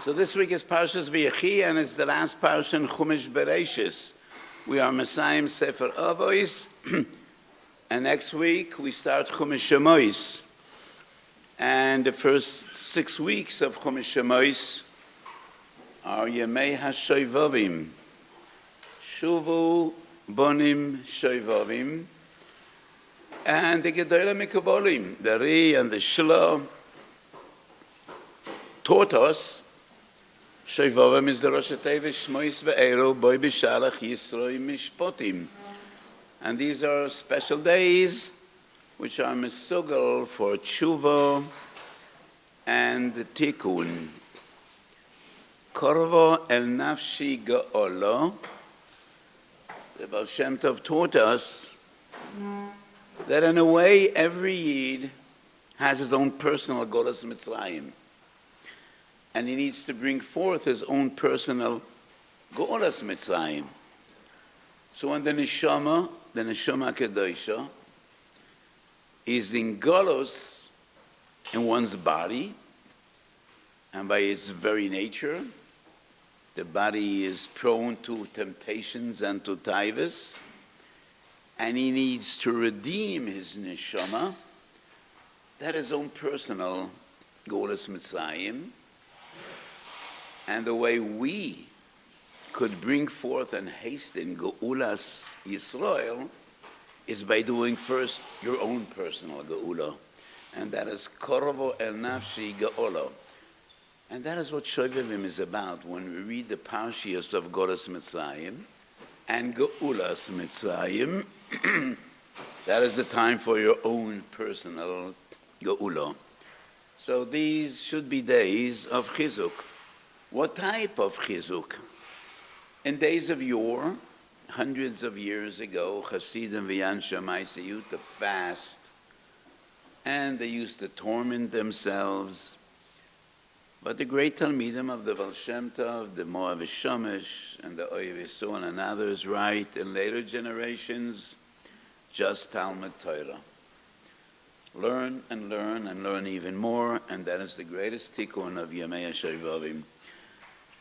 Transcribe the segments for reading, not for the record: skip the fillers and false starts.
So this week is Parshas Vayechi, and it's the last Parsha in Chumash Bereshis. We are Messiah Sefer Avos, and next week we start Chumash Shema. And the first 6 weeks of Chumash Shema are Yemei HaShoivavim, Shuvu Bonim Shoivavim, and the Gedolei Mikabolim, the Ri and the Shlo, taught us. Shoivavim is the Rosh Hashanah Shmois ve'ero boi b'shalach Yisroi mishpotim, and these are special days which are mesugal for tshuva and tikkun. Korvo el nafshi ga'olo. The Baal Shem Tov taught us that in a way every Yid has his own personal Golas Mitzrayim, and he needs to bring forth his own personal Golas Mitzrayim. So when the Neshama Kedosha, is in Golos in one's body, and by its very nature, the body is prone to temptations and to taivas, and he needs to redeem his neshama, that his own personal Golas Mitzrayim. And the way we could bring forth and hasten Geulas Yisrael is by doing first your own personal Geula, and that is Korvo el Nafshi Geolo. And that is what Shoivavim is about when we read the Parshas of Golas Mitzrayim and Geulas Mitzrayim. That is the time for your own personal Geula. So these should be days of Chizuk. What type of Chizuk? In days of yore, hundreds of years ago, Hasidim v'Yan Shammai used to fast, and they used to torment themselves. But the great Talmidim of the Baal Shem Tov, the Moav Shomesh, and the Oyevisun and others write in later generations, just Talmud Torah. Learn and learn and learn even more, and that is the greatest tikkun of Yemei HaShoivavim.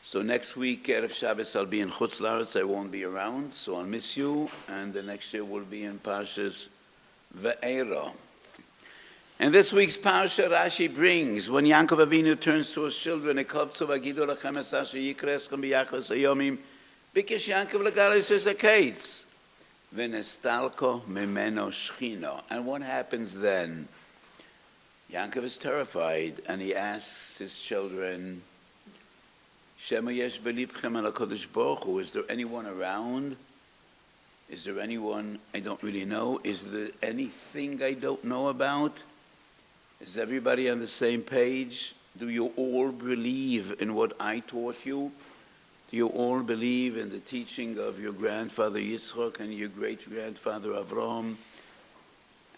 So next week, Erev Shabbos, I'll be in Chutz La'aretz. I won't be around, so I'll miss you. And the next year we'll be in Parshas Ve'era. And this week's Parsha, Rashi brings, when Yaakov Avinu turns to his children, Ekobtzu v'gidu lachem es asher yikra eschem b'yachas hayomim, bikesh Yaakov legalos es haketz, v'nestalko mimeno shchino. And what happens then? Yaakov is terrified, and he asks his children, Shema yesh belibchem al HaKadosh Baruch Hu. Is there anyone around? Is there anyone I don't really know? Is there anything I don't know about? Is everybody on the same page? Do you all believe in what I taught you? Do you all believe in the teaching of your grandfather Yitzchak and your great-grandfather Avraham?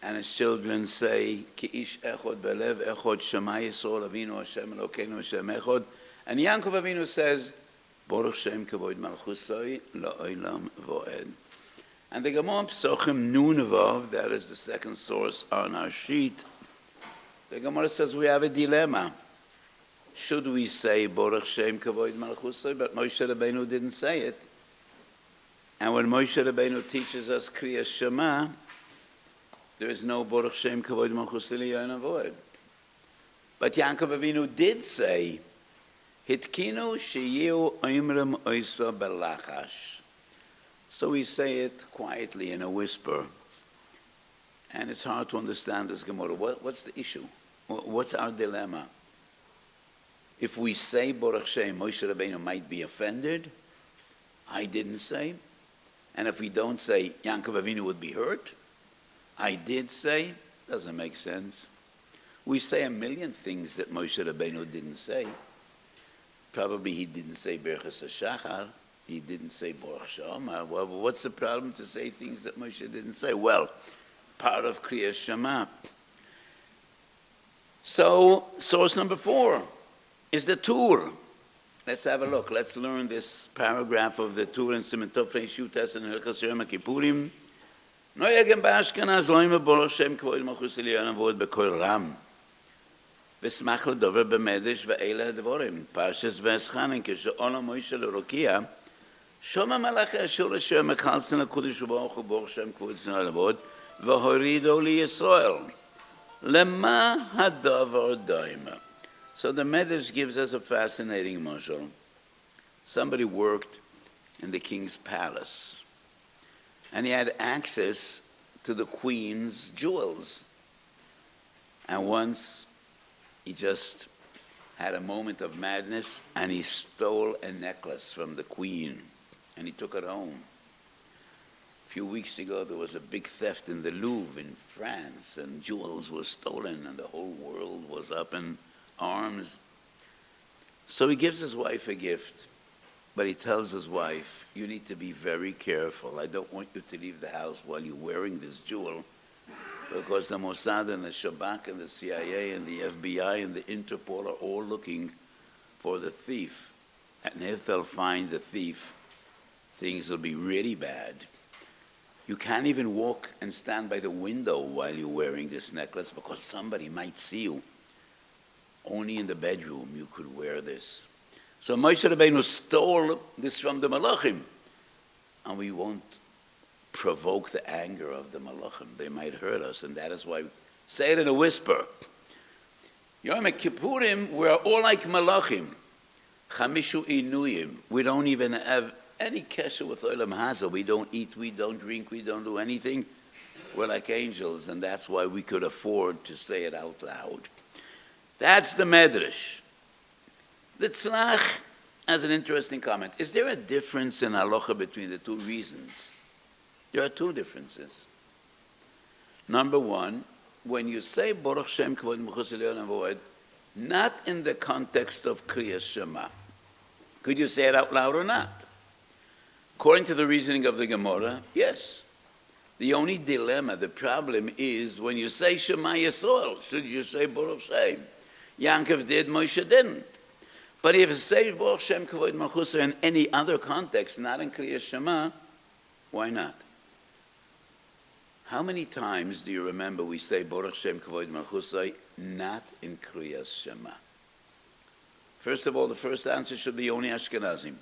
And his children say, Ki ish echod belev echod Shema Yisrael Avinu Hashem Elokeinu Hashem echod. And Yaakov Avinu says, Baruch Shem Kevod Malchuso la'olam vo'ed. And the Gemara Psochim Nun Vav, that is the second source on our sheet, the Gemara says we have a dilemma. Should we say Baruch Shem Kevod Malchuso? But Moshe Rabbeinu didn't say it. And when Moshe Rabbeinu teaches us Kriyas Shema, there is no Baruch Shem Kevod Malchuso la'olam vo'ed. But Yaakov Avinu did say, Hitkinu sheyiu oimrem oisa belachash. So we say it quietly in a whisper. And it's hard to understand this Gemara. What's the issue? What's our dilemma? If we say Baruch Shem, Moshe Rabbeinu might be offended. I didn't say. And if we don't say, Yaakov Avinu would be hurt. I did say. Doesn't make sense. We say a million things that Moshe Rabbeinu didn't say. Probably he didn't say Berchas HaShachar. He didn't say Baruch Shema. Well, what's the problem to say things that Moshe didn't say? Well, part of Kriyas Shema. So, source number 4 is the Tur. Let's have a look. Let's learn this paragraph of the Tur in Siman Tov Shutas and Hilchos Yom Kippurim. Noyagem ba'Ashkenaz lo'im Baruch Shem Kevod Malchuso la'olam vo'ed b'kol ram. וסמך לדובר במדש ואלה הדבורים. פרשס ואסחנן כשאולה מוישה לרוקיע, שומע מלאכי אשור אשר מקלצן לקודש וברוך וברוך שם קבוצן הלבוד, והורידו לישראל. למה הדבר דומה? So the Medrash gives us a fascinating mashal. Somebody worked in the king's palace, and he had access to the queen's jewels. And once he just had a moment of madness, and he stole a necklace from the queen, and he took it home. A few weeks ago, there was a big theft in the Louvre in France, and jewels were stolen, and the whole world was up in arms. So he gives his wife a gift, but he tells his wife, you need to be very careful. I don't want you to leave the house while you're wearing this jewel, because the Mossad and the Shabak and the CIA and the FBI and the Interpol are all looking for the thief. And if they'll find the thief, things will be really bad. You can't even walk and stand by the window while you're wearing this necklace because somebody might see you. Only in the bedroom you could wear this. So Moshe Rabbeinu stole this from the Malachim. And we won't provoke the anger of the Malachim. They might hurt us, and that is why we say it in a whisper. Yom Kippurim, we're all like Malachim. Chamishu Inuyim. We don't even have any kesher with Olam Haza. We don't eat, we don't drink, we don't do anything. We're like angels, and that's why we could afford to say it out loud. That's the Medrash. The Tzlach has an interesting comment. Is there a difference in halacha between the two reasons? There are two differences. Number one, when you say Baruch Shem Kevod Malchuso Vayed, not in the context of Kriyas Shema. Could you say it out loud or not? According to the reasoning of the Gemara, yes. The only dilemma, the problem is when you say Shema Yisrael, should you say Baruch Shem? Yankov did, Moshe didn't. But if you say Baruch Shem Kevod Malchuso in any other context, not in Kriyas Shema, why not? How many times do you remember we say Baruch Shem Kevod Malchuso not in Kriyas Shema? First of all, the first answer should be only Ashkenazim.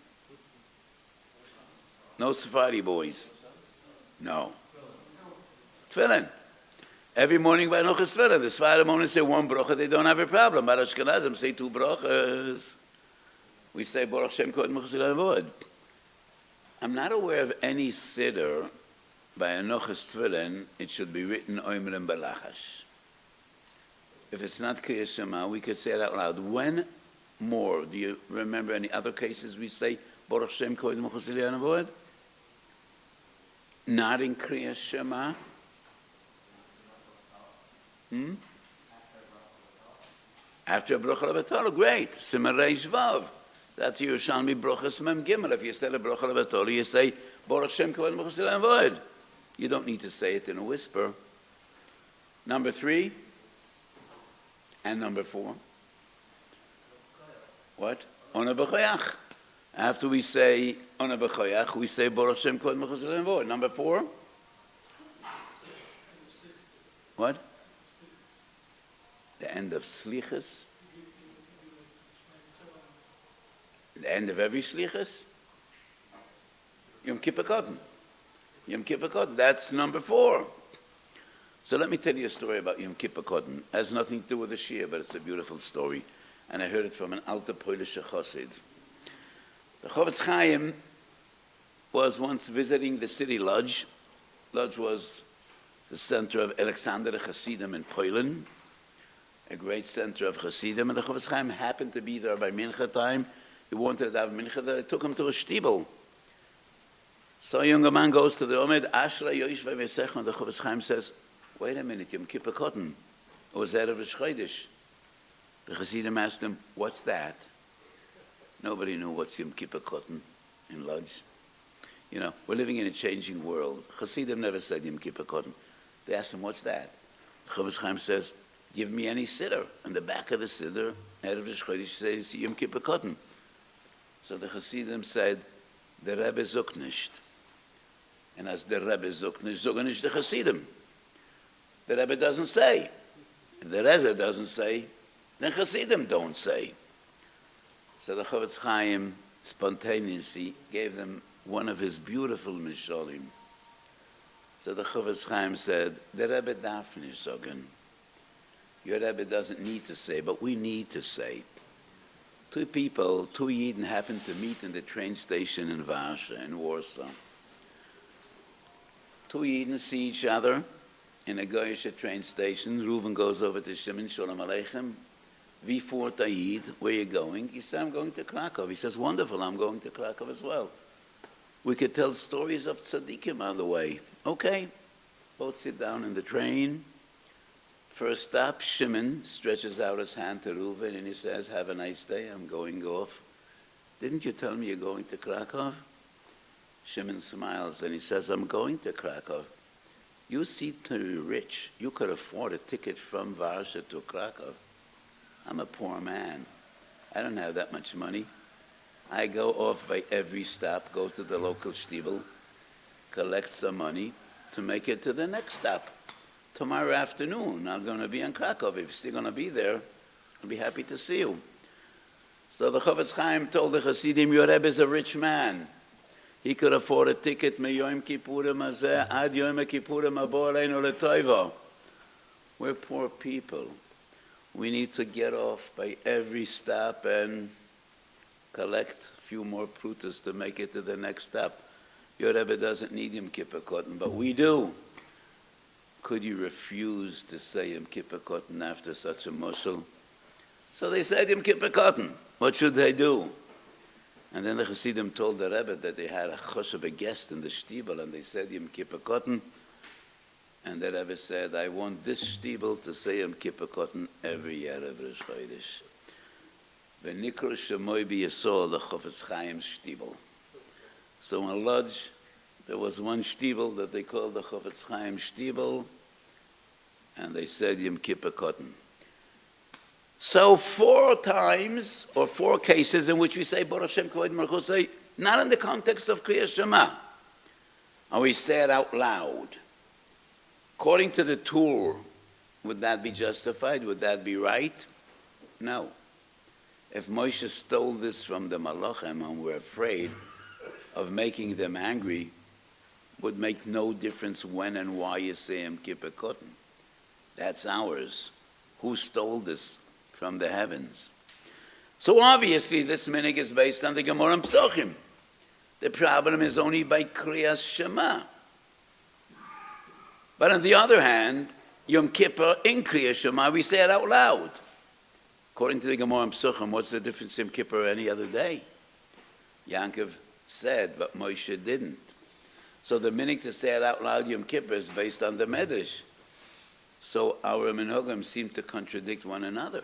No Sephardi boys. No. Tefillin. Every morning by Nochas Tefillin, the Sephardim only say one bracha, they don't have a problem. But Ashkenazim say two brachas. We say Baruch Shem Kevod Malchuso Vayed. I'm not aware of any siddur by a Nochas Tefillin, it should be written Oimrim Balachash. If it's not Kriyas Shema, we could say it out loud. When more? Do you remember any other cases we say Baruch Shem Kevod Malchuso Vayed? Not in Kriyas Shema? After a bracha levatolo, great. Siman Reish Vav. That's Yerushalmi brachas Mem Gimel. If you say a bracha levatolo, you say Baruch Shem Kevod Malchuso Vayed. You don't need to say it in a whisper. Number 3 and number 4. What? Ona b'choyach. After we say Ona b'choyach, we say Baruch Shem Kevod Malchuso Vayed. Number 4. What? The end of Slichas. The end of every Slichas. Yom Kippur Koden. Yom Kippur Koden. That's number 4. So let me tell you a story about Yom Kippur Koden. It has nothing to do with the Shia, but it's a beautiful story. And I heard it from an alter Polish Chassid. The Chofetz Chaim was once visiting the city Lodz. Lodz was the center of Alexander Hasidim in Poland, a great center of Hasidim. And the Chofetz Chaim happened to be there by Mincha time. He wanted to have Mincha there. They took him to a shtibel. So a younger man goes to the Omed, Ashra Yoish V'Vesech, and the Chofetz Chaim says, wait a minute, Yom Kippur Koden. It was Erev Rosh Chodesh. The Hasidim asked him, what's that? Nobody knew what's Yom Kippur Koden in Lodz. You know, we're living in a changing world. Hasidim never said Yom Kippur Koden. They asked him, what's that? The Chofetz Chaim says, give me any siddur. On the back of the siddur, Erev Rosh Chodesh says Yom Kippur Koden. So the Hasidim said, the Rebbe zok nisht. And as the Rebbe zok nisht, zogen nisht the Hasidim. The Rebbe doesn't say. If the Rebbe doesn't say, then Hasidim don't say. So the Chofetz Chaim spontaneously gave them one of his beautiful mishalim. So the Chofetz Chaim said, the Rebbe darf nicht sagen. Your Rebbe doesn't need to say, but we need to say. Two Yidden happened to meet in the train station in Varsha, in Warsaw. Two Yidden see each other in a Goyish train station. Reuven goes over to Shimon, Shalom Aleichem. Wie fuhrt a Yid? Where are you going? He said, I'm going to Krakow. He says, wonderful, I'm going to Krakow as well. We could tell stories of tzaddikim on the way. Okay. Both sit down in the train. First stop, Shimon stretches out his hand to Reuven and he says, have a nice day, I'm going off. Didn't you tell me you're going to Krakow? Shimon smiles and he says, I'm going to Krakow. You seem to be rich. You could afford a ticket from Varsha to Krakow. I'm a poor man. I don't have that much money. I go off by every stop, go to the local shtibel, collect some money to make it to the next stop. Tomorrow afternoon, I'm going to be in Krakow. If you're still going to be there, I'll be happy to see you. So the Chofetz Chaim told the Hasidim, your Rebbe is a rich man. He could afford a ticket me Yom Kippurim hazeh ad Yom Kippurim habo aleinu l'toivo. We're poor people. We need to get off by every stop and collect a few more prutas to make it to the next stop. Your Rebbe doesn't need Yom Kippur cotton, but we do. Could you refuse to say Yom Kippur cotton after such a mushal? So they said Yom Kippur cotton. What should they do? And then the Hasidim told the Rebbe that they had a chosh of a guest in the shtibel, and they said Yom Kippur cotton. And the Rebbe said, I want this shtibel to say Yom Kippur cotton every year of Rosh Chodesh. V'nikro shemoy b'yisol, the Chofetz Chaim shtibel. So in Lodz, there was one shtibel that they called the Chofetz Chaim shtibel, and they said Yom Kippur cotton. So 4 times, or 4 cases in which we say Baruch Shem Kevod Malchuso, not in the context of Kriyas Shema, and we say it out loud. According to the Tur, would that be justified? Would that be right? No. If Moshe stole this from the Malachim and we're afraid of making them angry, would make no difference when and why you say Yom Kippur cotton. That's ours. Who stole this from the heavens? So obviously this minhag is based on the Gemara and Psochim. The problem is only by Kriyas Shema. But on the other hand, Yom Kippur in Kriyas Shema, we say it out loud. According to the Gemara and Psochim, what's the difference in Yom Kippur any other day? Yankov said, but Moshe didn't. So the minhag to say it out loud Yom Kippur is based on the Medrash. So our minhagim seem to contradict one another.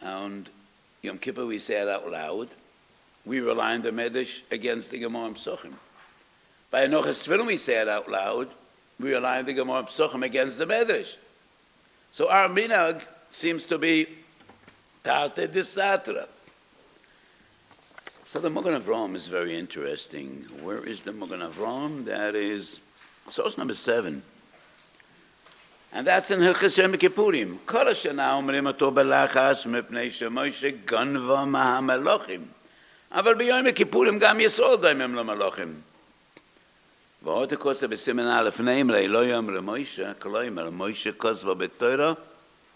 And Yom Kippur we say it out loud. We rely on the Medrash against the Gemara and Psochim. By Anochas Tefillin we say it out loud. We rely on the Gemara and Psochim against the Medrash. So our minhag seems to be Tarte Disatra. So the Magen Avraham is very interesting. Where is the Magen Avraham? That is source number 7. And that's in Hilchos Yom Kippurim. Kol hashana omrim oto belachas mipnei sheMoshe ganva mahamelochim. Aval b'yom Kippurim gam Yisrael daimim lamelochim. V'hot kosa b'simen aleph neimrei lo yom leMoshe koloimer Moshe kozva b'Torah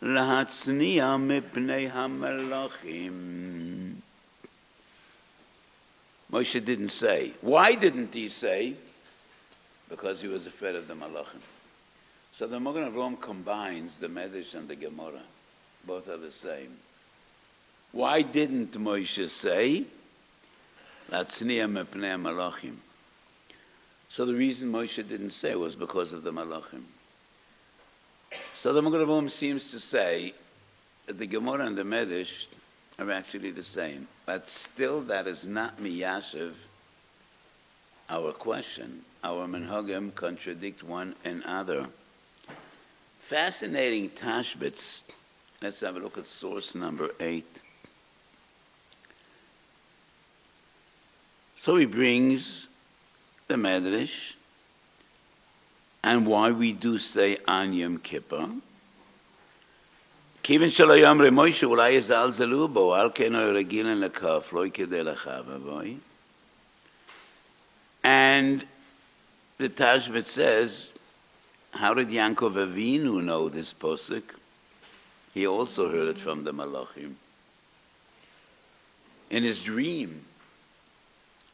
lahatzniya mipnei hamelochim. Moshe didn't say. Why didn't he say? Because he was afraid of the Malachim. So the Magen Avraham combines the Medrash and the Gemara. Both are the same. Why didn't Moshe say? Latzniya mepnei Malachim. So the reason Moshe didn't say was because of the Malachim. So the Magen Avraham seems to say that the Gemara and the Medrash are actually the same. But still that is not miyashiv our question. Our minhagim contradict one another. Fascinating tashbits. Let's have a look at source number 8. So he brings the Medrash and why we do say on Yom Kippur. כיוון שלא יאמרי מוישה אולי יזלזלו בו, על כן הוא רגיל לכף, לא כדי לחב אבוי. And the Tashbet says, how did Yaakov Avinu know this posuk? He also heard it from the Malachim. In his dream,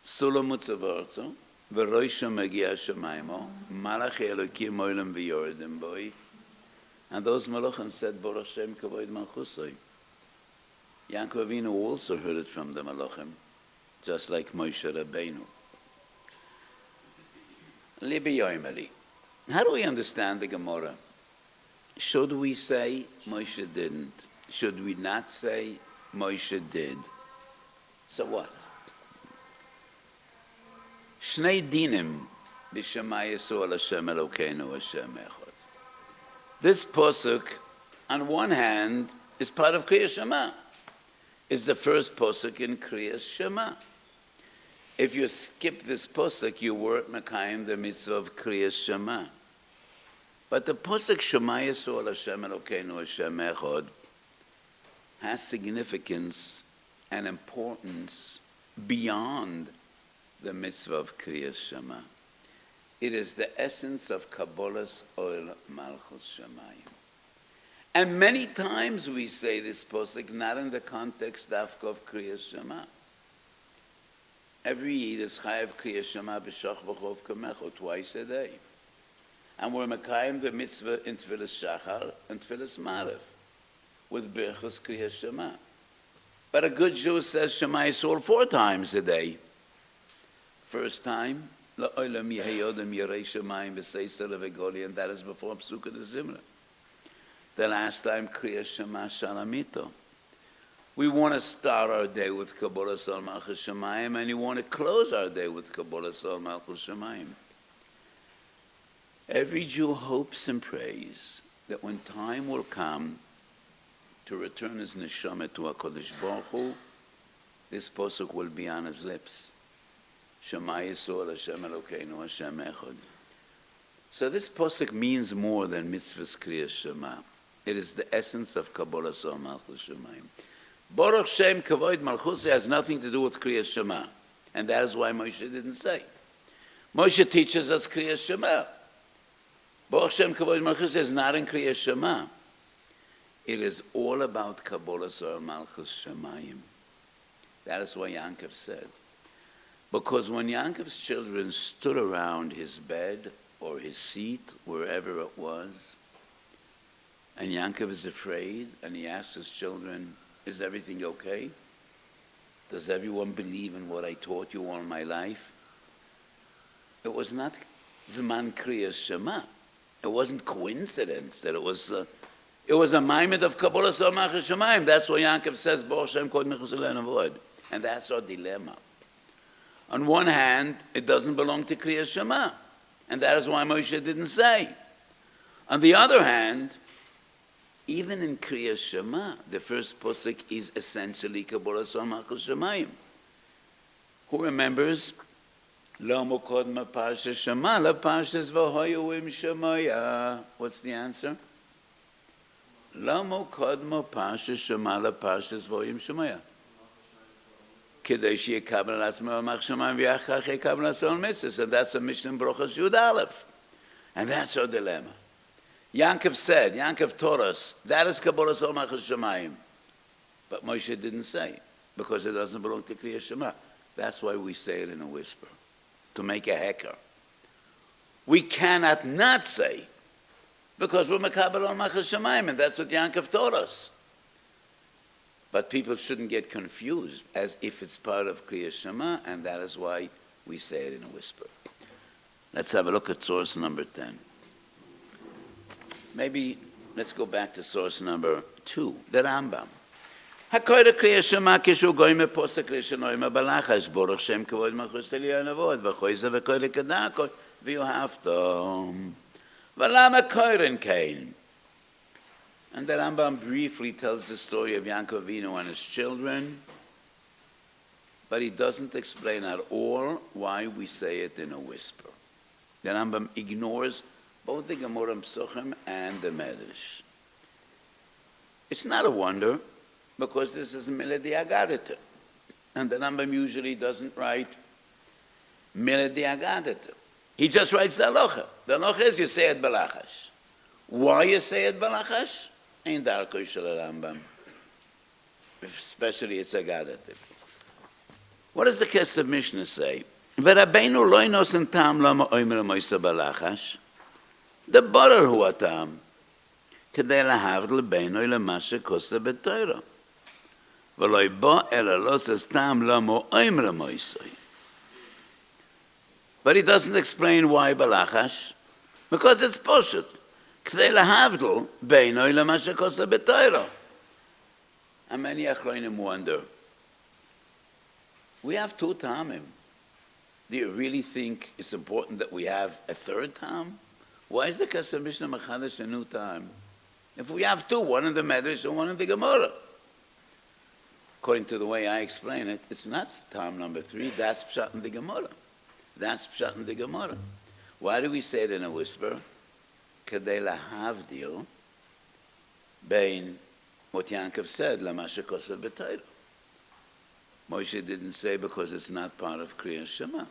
Sulam Mutzavarzo, V'roisha Magia Shemaimo, Malach Elokim Oilam V'yordim Boi, and those Malachim said, Baruch Shem Kevod Malchuso. Yaakov Avinu also heard it from the Malachim, just like Moshe Rabbeinu. Libi Yoimeli. How do we understand the Gemara? Should we say Moshe didn't? Should we not say Moshe did? So what? Shnei dinim b'Shema Yisrael Hashem Elokeinu Hashem Echad. This posuk, on one hand, is part of Kriyas Shema. It's the first posuk in Kriyas Shema. If you skip this posuk, you weren't mekayim the mitzvah of Kriyas Shema. But the posuk Shema Yisrael Hashem Elokeinu Hashem Echad has significance and importance beyond the mitzvah of Kriyas Shema. It is the essence of Kabbalah's Oil Malchus Shemayim. And many times we say this posuk not in the context of Kriyas Shema. Every Yid is chayav Kriyas Shema b'shach b'chov kamecho twice a day. And we're mekayim the mitzvah in Tfilas Shachar and Tfilas Maariv with Birchos Kriyas Shema. But a good Jew says Shema Yisrael 4 times a day. First time, La'olam Yehayodem Yerei Shemayim V'seisel V'goli, and that is before Psukkah de Zimra. The last time, Kriyas Shema Shalamito. We want to start our day with Kabbalah Sol Malchus Shemayim, and you want to close our day with Kabbalah Sol Malchus Shemayim. Every Jew hopes and prays that when time will come to return his neshama to HaKadosh Baruch Hu, this posuk will be on his lips. Shema Yisrael Hashem Elokeinu Hashem Echad. So this posuk means more than mitzvahs Kriyas Shema. It is the essence of Kabbalah Sol Malchus Shemayim. Baruch Shem Kevod Malchuso has nothing to do with Kriyas Shema. And that is why Moshe didn't say. Moshe teaches us Kriyas Shema. Baruch Shem Kevod Malchuso is not in Kriyas Shema. It is all about Kabbalah Sol Malchus Shemayim. That is what Yaakov said. Because when Yaakov's children stood around his bed or his seat, wherever it was, and Yaakov is afraid, and he asks his children, is everything okay? Does everyone believe in what I taught you all my life? It was not Zman Kriyas Shema. It wasn't coincidence that it was a maimed of Kabbalah Sol Malchus Shemayim. That's what Yaakov says, Baruch Shem Kod Mechusel Avod. And that's our dilemma. On one hand, it doesn't belong to Kriyas Shema. And that is why Moshe didn't say. On the other hand, even in Kriyas Shema, the first posuk is essentially Kabbalah Sol Malchus Shemayim. Who remembers? Lo mokodma Parshas Shema, la Parshas v'hoyu im Shemaya. What's the answer? Lo mokodma Parshas Shema, la Parshas v'hoyu im Shemaya. Kedei sheyekabel atzmo mach Shemayim v'yachach yekabel atzmo mitzvos. And that's a Mishnah in Brochos Yud Aleph. And that's our dilemma. Yaakov taught us, that is Kabbalah Sol Malchus Shemayim. But Moshe didn't say, because it doesn't belong to Kriyas Shema. That's why we say it in a whisper, to make a hecker. We cannot not say, because we're Mekabel on Malchus Shemayim, and that's what Yaakov taught us. But people shouldn't get confused as if it's part of Kriyas Shema, and that is why we say it in a whisper. Let's have a look at source number 10. Maybe let's go back to source number 2, the Rambam. Hakoyre Kriyas Shema kishu goyme posek rishenoyme balachas Baruch Shem Kevod Malchus Elyon Avod v'choyze v'koyre kedakot v'yohavto v'lama koyren kain. And the Rambam briefly tells the story of Yaakov Avinu and his children, but he doesn't explain at all why we say it in a whisper. The Rambam ignores both the Gemara Psuchim and the Medrash. It's not a wonder, because this is Milad Agadita. And the Rambam usually doesn't write Milad Agadita. He just writes the halacha. The halacha is you say it balachash. Why you say it balachash? Ein darko shel Rambam. Especially it's Agadita. What does the Kesef Mishnah say? V'Rabbeinu lo inosen tam lama oimer moisa balachash. The barer hu atam. כדי להבדיל בינו למה שכוסה בתורה. ולא יבוא אלא לא סתם למו אמר מויסוי. But he doesn't explain why balachash, because it's poshut. כדי להבדיל בינו למה שכוסה בתורה. And many achronim wonder, we have two tamim. Do you really think it's important that we have a third tam? Why is the Kesef Mishnah Machadash a new tam? If we have two, one in the Medrash and one in the Gemara. According to the way I explain it, it's not tam number 3, that's pshat in the Gemara. That's pshat in the Gemara. Why do we say it in a whisper? Kadei lahavdil bein what Yankov said, lama shekosav b'Torah. Moshe didn't say because it's not part of Kriyas Shema.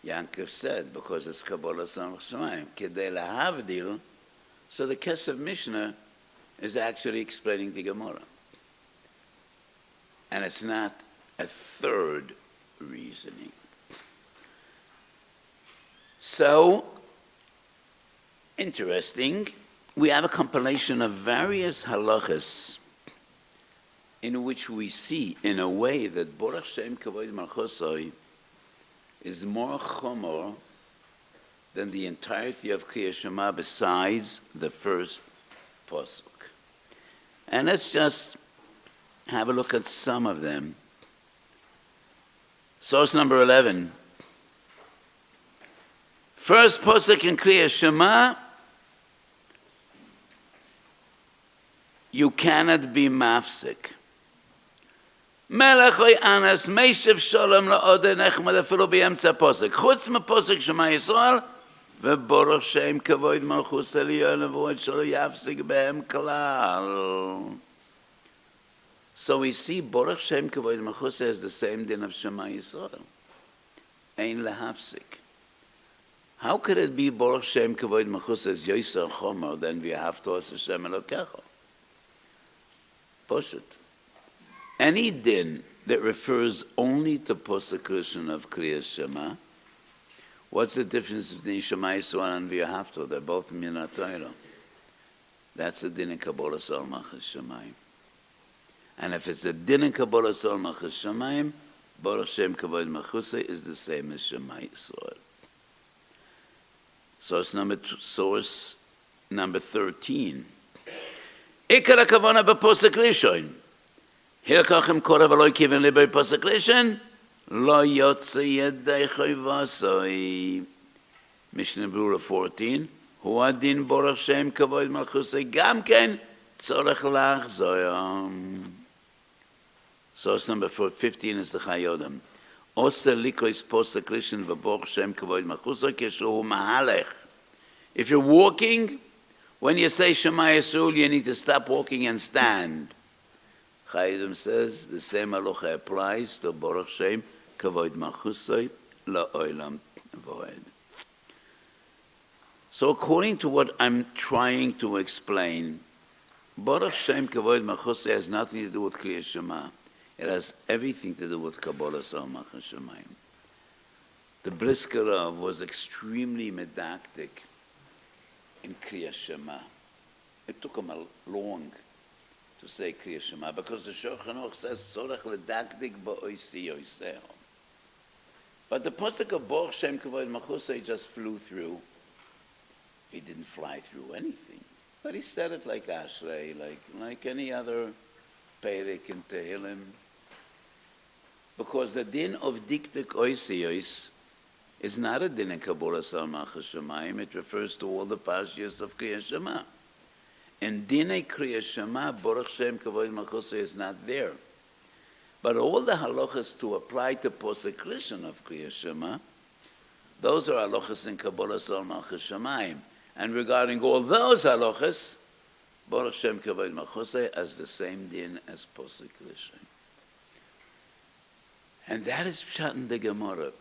Yankov said because it's Kabbalah Samach Shemayim. Kadei lahavdil. So the Kesef Mishnah is actually explaining the Gemara. And it's not a third reasoning. So, interesting, we have a compilation of various halachas in which we see, in a way, that Baruch Shem Kevod Malchuso is more chomor than the entirety of Kriyas Shema besides the first pasuk. And let's just have a look at some of them. Source number 11. First pasuk in Kriyas Shema, you cannot be mafsik. Melech oy anas meishev shalom la'odeh nechmad afilu b'yemtza pasuk. Chutz mepasuk Shema Yisrael, וברוך שם כבוד מלכוס עליון ועוד שלא יפסיק בהם כלל. So we see Baruch Shem Kevod Malchuso has the same din of Shema Yisrael. Ein lehafsik. How could it be Baruch Shem Kevod Malchuso is Yoser Chomer than we have to us Hashem Elokecha? Poshut. Any din that refers only to Posek of Kriyas Shema, what's the difference between Shema Yisrael and V'yahavto? They're both Min Torah. That's the din in Kabbalah Sol Machas Shemayim. And if it's a din in Kabbalah Sol Machas Shemayim, Baruch Shem Kevod Malchuso is the same as Shema Yisrael. Source number 13. Ikar HaKavana b'Posek Rishon. Hilkachem Korah v'lo kiven li b'Posek Rishon. Lo yotze yedei chayvasoi. Mishnah Berurah 14. Hu adin Baruch Shem Kevod Malchuso gam ken tzorech lachzoyam. Source number 15 is the Chayodam. Oser likos Posek Rishon v'Baruch Shem Kevod Malchuso keshu mahalech. If you're walking, when you say Shema Yisrael, you need to stop walking and stand. Chayodam says the same halacha applies to Baruch Shem Kevod Malchuso la'olam v'oed. So according to what I'm trying to explain, Baruch Shem Kevod Malchuso has nothing to do with Kriyas Shema. It has everything to do with Kabbalah Sol Machas Shemayim. The Brisker Rav was extremely medactic in Kriyas Shema. It took him long to say Kriyas Shema because the Shulchan Aruch says Tzorech ledakdik ba'oisi yoseho. But the pasuk of Baruch Shem Kevod Malchuso just flew through. He didn't fly through anything, but he said it like Ashrei, like any other Perek in Tehillim. Because the din of diktik oisiyos is not a din in Kabbalah Sol Machas Shemayim. It refers to all the Parshas of Kriyas Shema. And dinei Kriyas Shema, Baruch Shem Kevod Malchuso is not there. But all the halachas to apply to Posek Rishon of Kriyas Shema, those are halachas in Kabbalah Sol Machas Shemayim. And regarding all those halachas, Baruch Shem Kevod Malchuso as the same din as Posuk Rishon. And that is Pshat in the Gemara.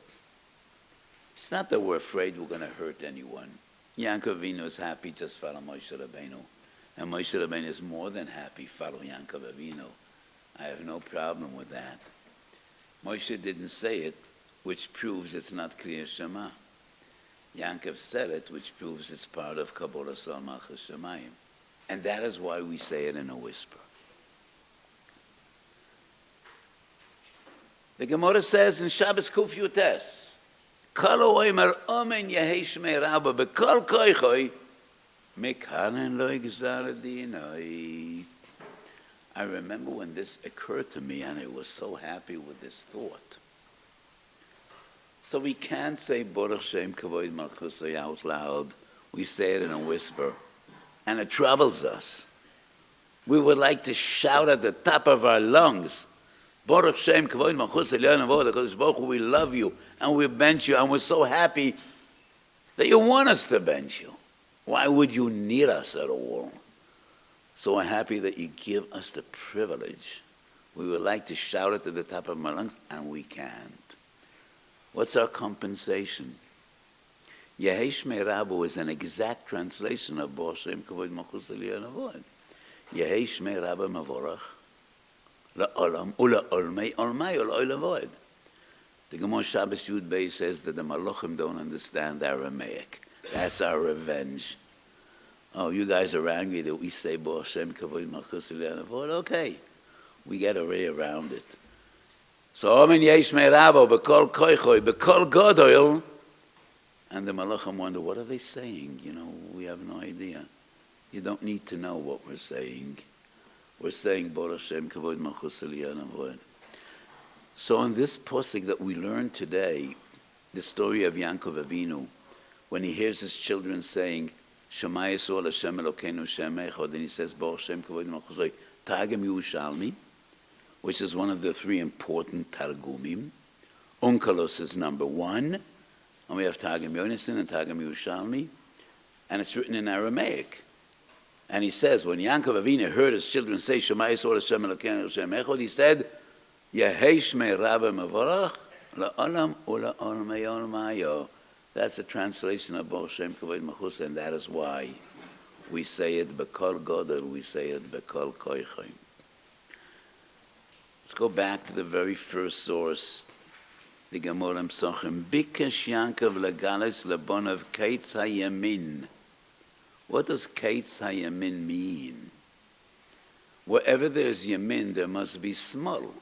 It's not that we're afraid we're going to hurt anyone. Yaakov Avinu is happy, just follow Moshe Rabbeinu. And Moshe Rabbeinu is more than happy, follow Yaakov Avinu. I have no problem with that. Moshe didn't say it, which proves it's not Kriya Shema. Yaakov said it, which proves it's part of Kabbalah Sal Malchus Shemayim. And that is why we say it in a whisper. The Gemara says in Shabbos Kuf Yutes, Kol oimer omen Yehei Shmei Rabba bekol koichoi mekanen lo yigzar dinoi. I remember when this occurred to me, and I was so happy with this thought. So we can't say Baruch Shem Kevod Malchuso out loud. We say it in a whisper, and it troubles us. We would like to shout at the top of our lungs, Baruch Shem Kevod Malchuso Le'olam V'od, because Baruch we love you, and we bench you, and we're so happy that you want us to bench you. Why would you need us at all? So we're happy that you give us the privilege. We would like to shout it to the top of our lungs, and we can't. What's our compensation? Yehei Shmei Rabba is an exact translation of Baruch Shem Kevod Malchuso Le'olam V'od. Yehei Shmei Rabba Mavorach La'olam Ula'olmei Olmai Ula'olam V'od. The Gemara Shabbos Yud Beis says that the Malachim don't understand Aramaic. That's our revenge. Oh, you guys are angry that we say Baruch Shem Kevod Malchuso Le'olam V'od. Okay, we get a way around it. So Omen Yesh Mei Rabba B'kol Koichoi B'kol Godoil, and the Malachim wonder, what are they saying? You know, we have no idea. You don't need to know what we're saying. We're saying Baruch Shem Kevod Malchuso Le'olam V'od. So in this posuk that we learned today, the story of Yaakov Avinu, when he hears his children saying, Shema Yisrael Hashem Elokeinu Shem Echad, and he says, Baruch Shem Kevod Malchuso Targum Yerushalmi, which is one of the three important Targumim. Onkelos is number one, and we have Targum Yonason and Targum Yerushalmi, and it's written in Aramaic. And he says, when Yaakov Avinu heard his children say, Shema Yisrael Hashem Elokeinu Shem Echad, he said, Yehei Shmei Rabba Mavorach La'olam Ula'olmei Olmayo. That's a translation of Baruch Shem Kevod Malchuso, and that is why we say it B'kol Godel, we say it B'kol Koichim. Let's go back to the very first source, the Gemara Psachim. Bikesh Yaakov legalis lebonav Keitz hayamin. What does Keitz hayamin mean? Wherever there's yamin, there must be small.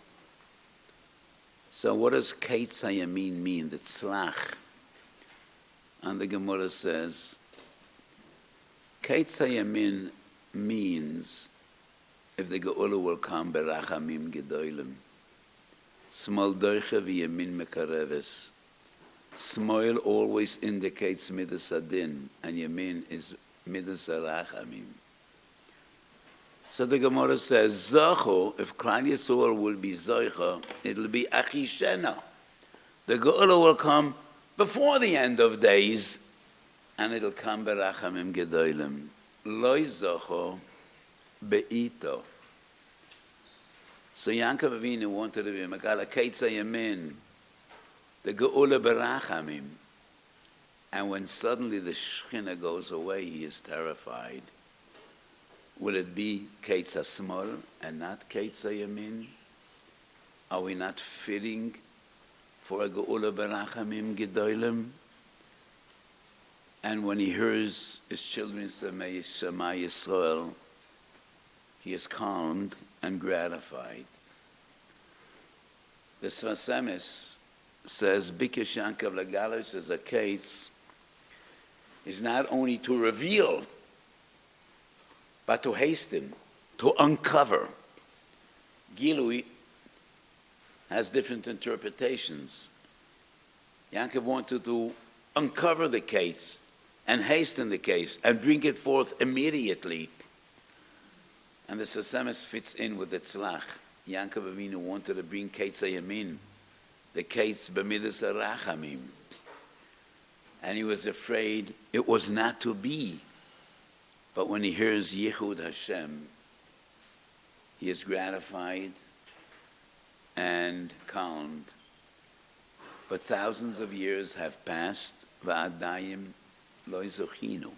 So what does Keitz hayamin mean? The tzlach. And the Gemara says, Keitz hayamin means if the Geula will come berachamim gedolim. Small doiche v'yamin mekareves. Small always indicates midas adin, and yamin is midas arachamim. So the Gemara says, Zacho, if Klal Yisrael will be Zoicha, it'll be Achishena. The Geula will come before the end of days, and it'll come berachamim gedolim. Loi Zacho be'ito. So Yaakov Avinu wanted to be Megala Keitz Hayamin, the Geula berachamim. And when suddenly the Shechina goes away, he is terrified. Will it be Keitz HaSmol and not Keitz HaYamin? Are we not fitting for a Geula berachamim gedolim? And when he hears his children say Shema Yisrael, he is calmed and gratified. The Sfas Emes says, Bikesh Yaakov legalis as a Keitz is not only to reveal, but to hasten, to uncover. Gilui has different interpretations. Yaakov wanted to uncover the case and hasten the case and bring it forth immediately. And the Sfas Emes fits in with the tzlach. Yaakov Avinu wanted to bring Keitz HaYamin, the Keitz b'midas harachamim. And he was afraid it was not to be. But when he hears Yichud Hashem, he is gratified and calmed. But thousands of years have passed, va'adayim lo zochinu.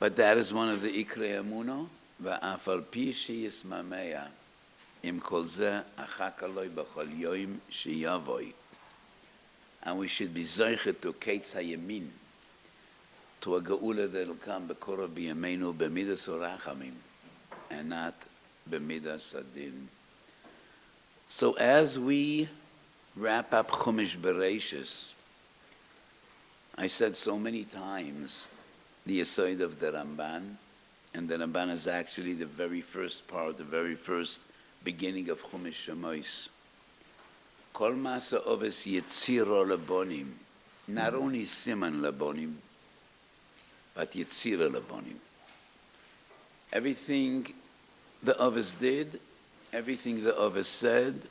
But that is one of the Ikrei Amuno, va'af al pi sheyismameya, im kol zeh achak aloi b'chol yoim sheyavoi. And we should be zoichet to Keitz HaYemin, to a geula that will come b'korah b'yameinu b'midas orachamim, and not b'midas adin. So as we wrap up Chumash Bereishis, I said so many times the Yesod of the Ramban, and the Ramban is actually the very first part, the very first beginning of Chumash Shemois. Kol masa oves yetziro lebonim, not only siman lebonim, but yetzira lebonim. Everything the oves did, everything the oves said,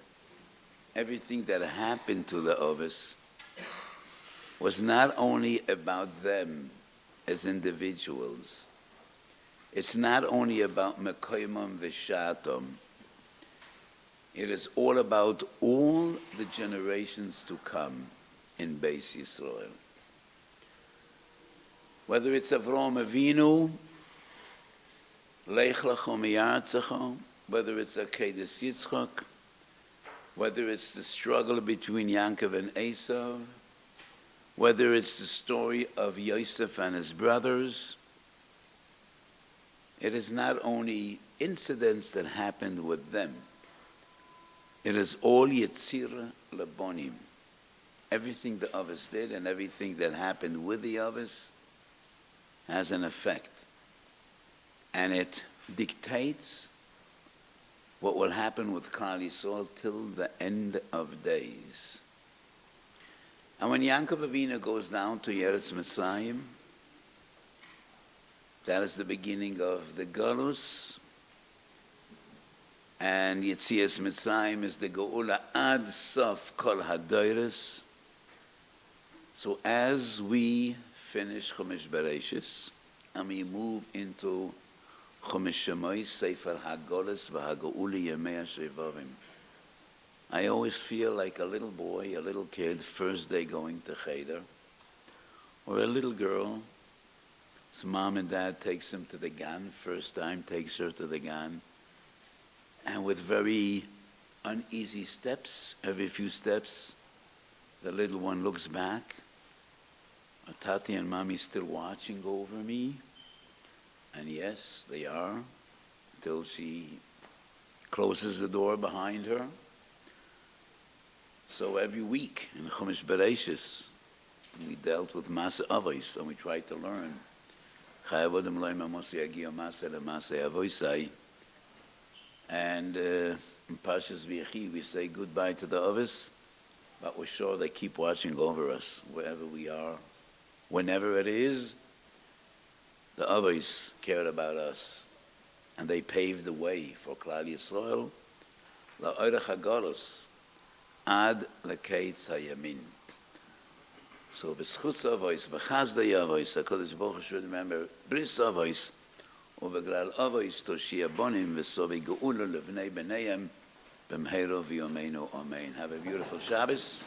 everything that happened to the oves was not only about them as individuals. It's not only about mekoymam v'shatom. It is all about all the generations to come in Beis Yisrael. Whether it's Avraham Avinu, Lech Lecho Miyartzecho, whether it's Akedes Yitzchak, whether it's the struggle between Yaakov and Esav, whether it's the story of Yosef and his brothers, it is not only incidents that happened with them. It is all Yetzira Lebonim. Everything the others did and everything that happened with the others has an effect. And it dictates what will happen with Klal Yisrael till the end of days. And when Yaakov Avinu goes down to Eretz Mitzrayim, that is the beginning of the Galus, and Yetzias Mitzrayim is the Geula ad sof kol hadoros. So as we finish Chumash Bereishis and we move into Chumash Shemois, Sefer HaGolos v'HaGeula Yemei HaShevavim, I always feel like a little boy, a little kid, first day going to Cheder, or a little girl. So mom and dad takes him to the gan, first time takes her to the gan, and with very uneasy steps, every few steps, the little one looks back. Tati and mommy still watching over me, and yes, they are, until she closes the door behind her. So every week in Chumash Bereishis, we dealt with Masa Avos, and we tried to learn. And in Parshas Vayechi, we say goodbye to the Avos, but we're sure they keep watching over us wherever we are. Whenever it is, the Avos cared about us, and they paved the way for Klal Yisrael, la'orech hagolos, ad lekeitz hayamin. So b'schus Avos, b'chazdei Avos, HaKadosh Baruch Hu should remember bris Avos, u'beglal Avos toshia bonim v'sovi geula levnei b'neihem b'mheiro v'yomeinu amen. Have a beautiful Shabbos.